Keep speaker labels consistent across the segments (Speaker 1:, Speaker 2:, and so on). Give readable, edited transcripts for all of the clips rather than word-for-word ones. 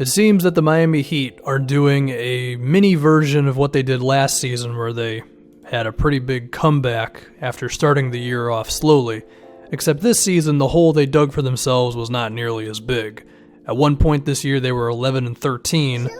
Speaker 1: It seems that the Miami Heat are doing a mini version of what they did last season, where they had a pretty big comeback after starting the year off slowly. Except this season, the hole they dug for themselves was not nearly as big. At one point this year, they were 11-13,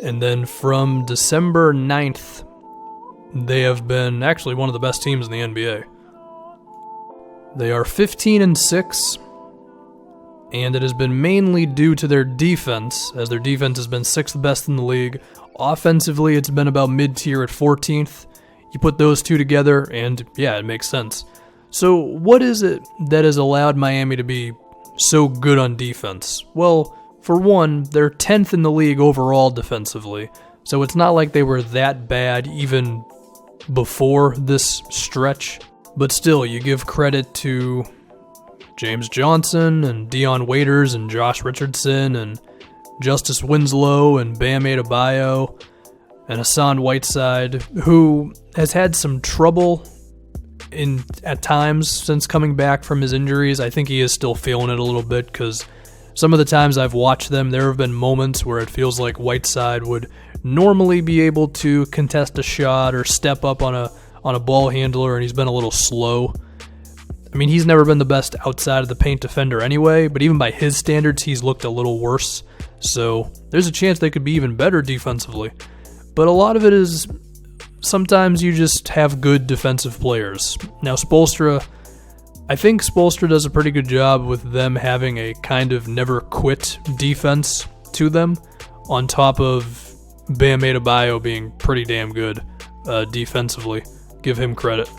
Speaker 1: and then from December 9th, they have been actually one of the best teams in the NBA. They are 15-6, and it has been mainly due to their defense, as their defense has been 6th best in the league. Offensively, it's been about mid-tier at 14th. You put those two together, and yeah, it makes sense. So what is it that has allowed Miami to be so good on defense? Well, for one, they're 10th in the league overall defensively, so it's not like they were that bad even before this stretch. But still, you give credit to James Johnson and Dion Waiters and Josh Richardson and Justice Winslow and Bam Adebayo and Hassan Whiteside, who has had some trouble at times since coming back from his injuries. I think he is still feeling it a little bit, because some of the times I've watched them, there have been moments where it feels like Whiteside would normally be able to contest a shot or step up on a ball handler, and he's been a little slow. I mean, he's never been the best outside of the paint defender anyway, but even by his standards, he's looked a little worse. So there's a chance they could be even better defensively. But a lot of it is sometimes you just have good defensive players. Now, I think Spoelstra does a pretty good job with them having a kind of never quit defense to them, on top of Bam Adebayo being pretty damn good defensively. Give him credit.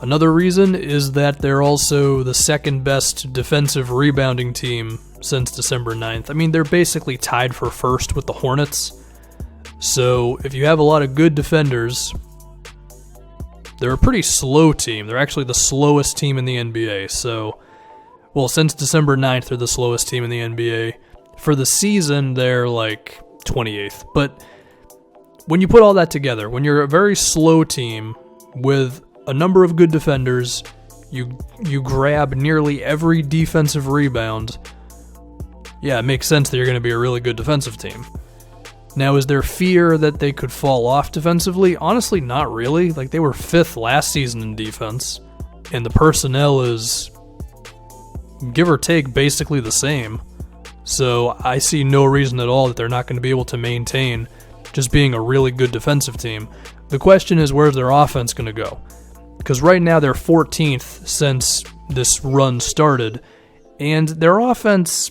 Speaker 1: Another reason is that they're also the second best defensive rebounding team since December 9th. I mean, they're basically tied for first with the Hornets. So if you have a lot of good defenders, they're a pretty slow team. They're actually the slowest team in the NBA. So, well, since December 9th, they're the slowest team in the NBA. For the season, they're like 28th. But when you put all that together, when you're a very slow team with a number of good defenders, you grab nearly every defensive rebound, yeah, it makes sense that you're going to be a really good defensive team. Now, is there fear that they could fall off defensively? Honestly, not really. Like, they were 5th last season in defense, and the personnel is, give or take, basically the same. So I see no reason at all that they're not going to be able to maintain just being a really good defensive team. The question is, where's their offense going to go? Because right now they're 14th since this run started, and their offense,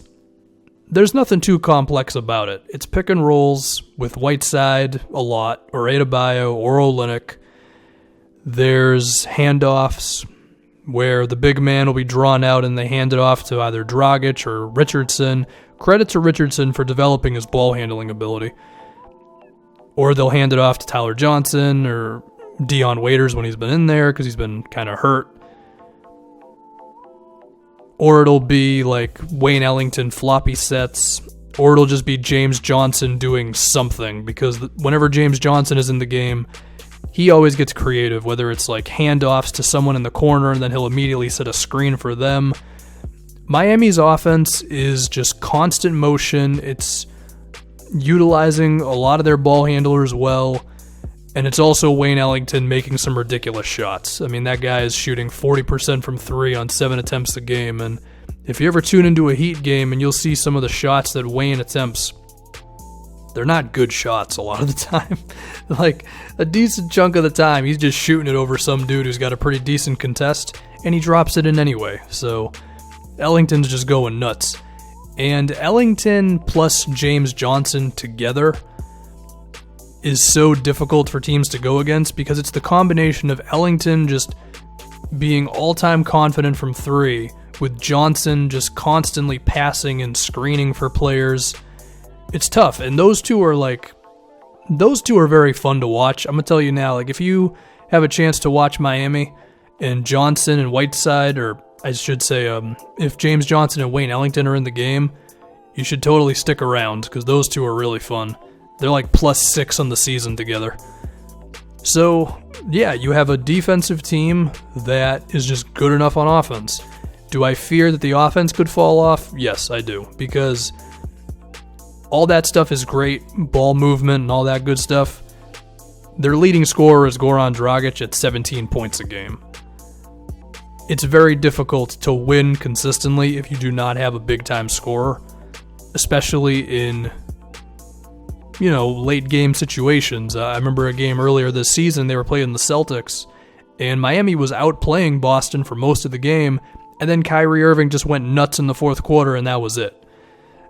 Speaker 1: there's nothing too complex about it. It's pick and rolls with Whiteside a lot, or Adebayo, or Olynyk. There's handoffs where the big man will be drawn out and they hand it off to either Dragic or Richardson. Credit to Richardson for developing his ball handling ability. Or they'll hand it off to Tyler Johnson or Dion Waiters when he's been in there because he's been kind of hurt. Or it'll be like Wayne Ellington floppy sets, or it'll just be James Johnson doing something, because whenever James Johnson is in the game, he always gets creative, whether it's like handoffs to someone in the corner and then he'll immediately set a screen for them. Miami's offense is just constant motion. It's utilizing a lot of their ball handlers well, and it's also Wayne Ellington making some ridiculous shots. I mean, that guy is shooting 40% from 3 on 7 attempts a game, and if you ever tune into a Heat game and you'll see some of the shots that Wayne attempts, they're not good shots a lot of the time. Like, a decent chunk of the time, he's just shooting it over some dude who's got a pretty decent contest, and he drops it in anyway. So Ellington's just going nuts. And Ellington plus James Johnson together is so difficult for teams to go against, because it's the combination of Ellington just being all-time confident from 3, with Johnson just constantly passing and screening for players. It's tough, and those two are very fun to watch. I'm going to tell you now, like, if you have a chance to watch Miami and Johnson and Whiteside, or I should say, if James Johnson and Wayne Ellington are in the game, you should totally stick around, because those two are really fun. They're like +6 on the season together. So, yeah, you have a defensive team that is just good enough on offense. Do I fear that the offense could fall off? Yes, I do, because all that stuff is great, ball movement and all that good stuff. Their leading scorer is Goran Dragic at 17 points a game. It's very difficult to win consistently if you do not have a big-time scorer, especially in, late game situations. I remember a game earlier this season, they were playing the Celtics, and Miami was outplaying Boston for most of the game, and then Kyrie Irving just went nuts in the fourth quarter, and that was it.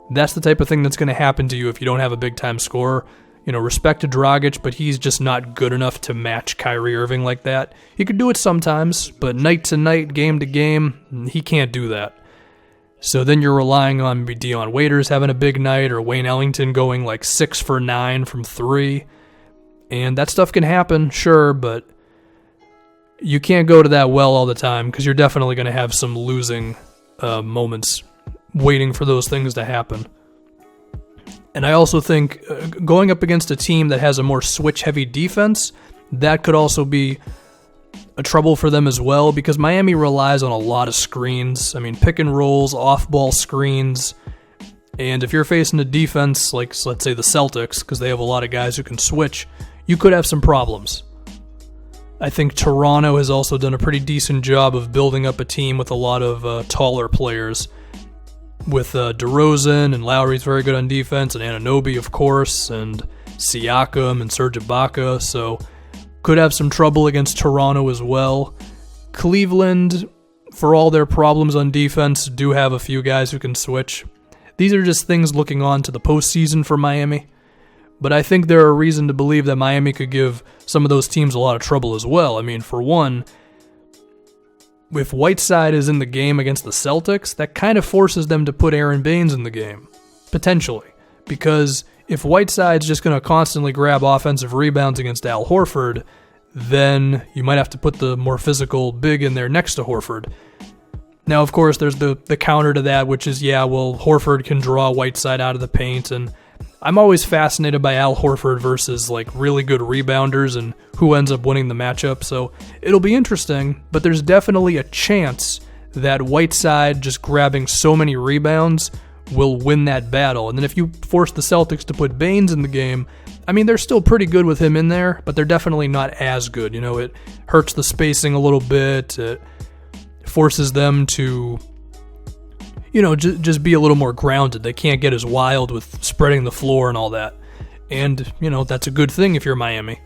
Speaker 1: That's the type of thing that's going to happen to you if you don't have a big-time scorer. Respect to Dragic, but he's just not good enough to match Kyrie Irving like that. He could do it sometimes, but night to night, game to game, he can't do that. So then you're relying on Dion Waiters having a big night, or Wayne Ellington going like 6 for 9 from 3. And that stuff can happen, sure, but you can't go to that well all the time, because you're definitely going to have some losing moments waiting for those things to happen. And I also think going up against a team that has a more switch-heavy defense, that could also be a trouble for them as well, because Miami relies on a lot of screens. I mean, pick and rolls, off-ball screens. And if you're facing a defense like, let's say, the Celtics, because they have a lot of guys who can switch, you could have some problems. I think Toronto has also done a pretty decent job of building up a team with a lot of taller players. With DeRozan, and Lowry's very good on defense, and Anunoby, of course, and Siakam and Serge Ibaka, so could have some trouble against Toronto as well. Cleveland, for all their problems on defense, do have a few guys who can switch. These are just things looking on to the postseason for Miami, but I think there are reason to believe that Miami could give some of those teams a lot of trouble as well. I mean, for one, if Whiteside is in the game against the Celtics, that kind of forces them to put Aaron Baines in the game, potentially. Because if Whiteside's just going to constantly grab offensive rebounds against Al Horford, then you might have to put the more physical big in there next to Horford. Now, of course, there's the counter to that, which is, Horford can draw Whiteside out of the paint, and I'm always fascinated by Al Horford versus really good rebounders and who ends up winning the matchup, so it'll be interesting, but there's definitely a chance that Whiteside just grabbing so many rebounds will win that battle. And then if you force the Celtics to put Baines in the game, I mean, they're still pretty good with him in there, but they're definitely not as good. It hurts the spacing a little bit, it forces them to just be a little more grounded. They can't get as wild with spreading the floor and all that. And, that's a good thing if you're Miami.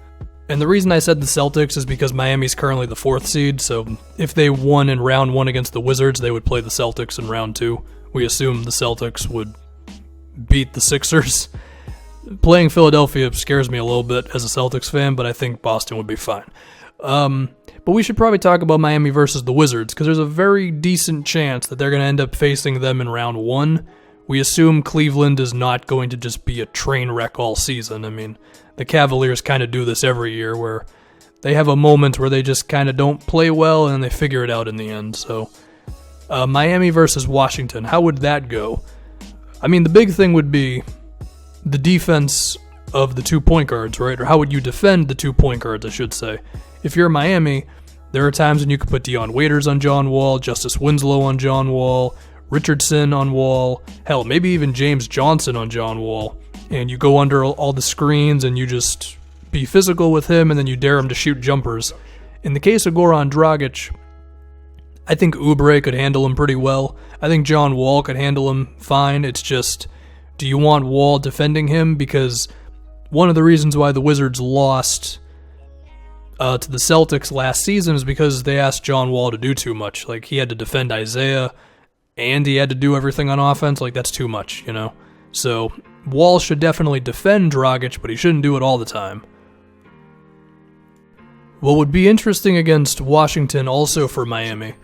Speaker 1: And the reason I said the Celtics is because Miami's currently the 4th seed, so if they won in round 1 against the Wizards, they would play the Celtics in round 2. We assume the Celtics would beat the Sixers. Playing Philadelphia scares me a little bit as a Celtics fan, but I think Boston would be fine. But we should probably talk about Miami versus the Wizards, because there's a very decent chance that they're going to end up facing them in round 1. We assume Cleveland is not going to just be a train wreck all season. I mean, the Cavaliers kind of do this every year, where they have a moment where they just kind of don't play well, and then they figure it out in the end. So, Miami versus Washington, how would that go? I mean, the big thing would be the defense of the 2 point guards, right? Or how would you defend the 2 point guards, I should say. If you're Miami, there are times when you could put Dion Waiters on John Wall, Justice Winslow on John Wall, Richardson on Wall, hell, maybe even James Johnson on John Wall, and you go under all the screens and you just be physical with him, and then you dare him to shoot jumpers. In the case of Goran Dragic, I think Oubre could handle him pretty well. I think John Wall could handle him fine. It's just, do you want Wall defending him? Because one of the reasons why the Wizards lost to the Celtics last season is because they asked John Wall to do too much. He had to defend Isaiah, and he had to do everything on offense. That's too much, So Wall should definitely defend Dragic, but he shouldn't do it all the time. What would be interesting against Washington also for Miami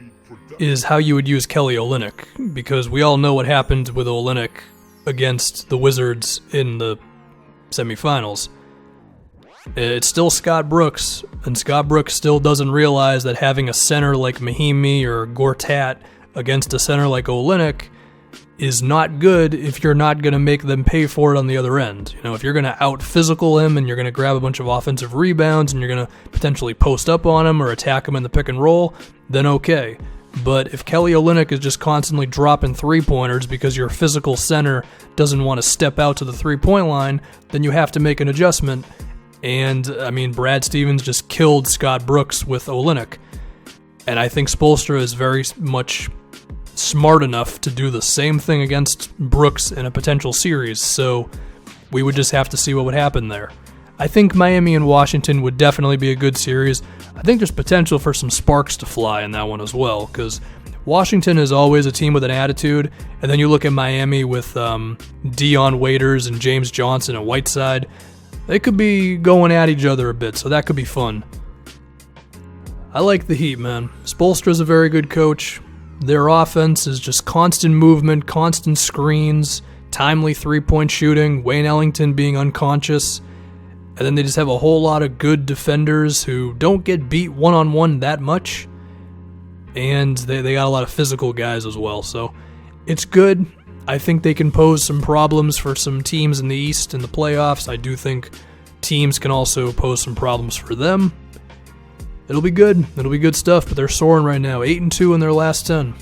Speaker 1: is how you would use Kelly Olynyk, because we all know what happened with Olynyk against the Wizards in the semifinals. It's still Scott Brooks, and Scott Brooks still doesn't realize that having a center like Mahimi or Gortat against a center like Olynyk is not good if you're not going to make them pay for it on the other end. If you're going to out-physical him and you're going to grab a bunch of offensive rebounds and you're going to potentially post up on him or attack him in the pick and roll, then okay. But if Kelly Olynyk is just constantly dropping three-pointers because your physical center doesn't want to step out to the three-point line, then you have to make an adjustment. And, I mean, Brad Stevens just killed Scott Brooks with Olynyk. And I think Spoelstra is very much smart enough to do the same thing against Brooks in a potential series. So we would just have to see what would happen there. I think Miami and Washington would definitely be a good series. I think there's potential for some sparks to fly in that one as well, because Washington is always a team with an attitude, and then you look at Miami with Dion Waiters and James Johnson and Whiteside. They could be going at each other a bit, so that could be fun. I like the Heat, man. Spoelstra's a very good coach. Their offense is just constant movement, constant screens, timely three-point shooting, Wayne Ellington being unconscious. And then they just have a whole lot of good defenders who don't get beat one-on-one that much. And they got a lot of physical guys as well. So it's good. I think they can pose some problems for some teams in the East in the playoffs. I do think teams can also pose some problems for them. It'll be good. It'll be good stuff, but they're soaring right now. 8-2 in their last 10.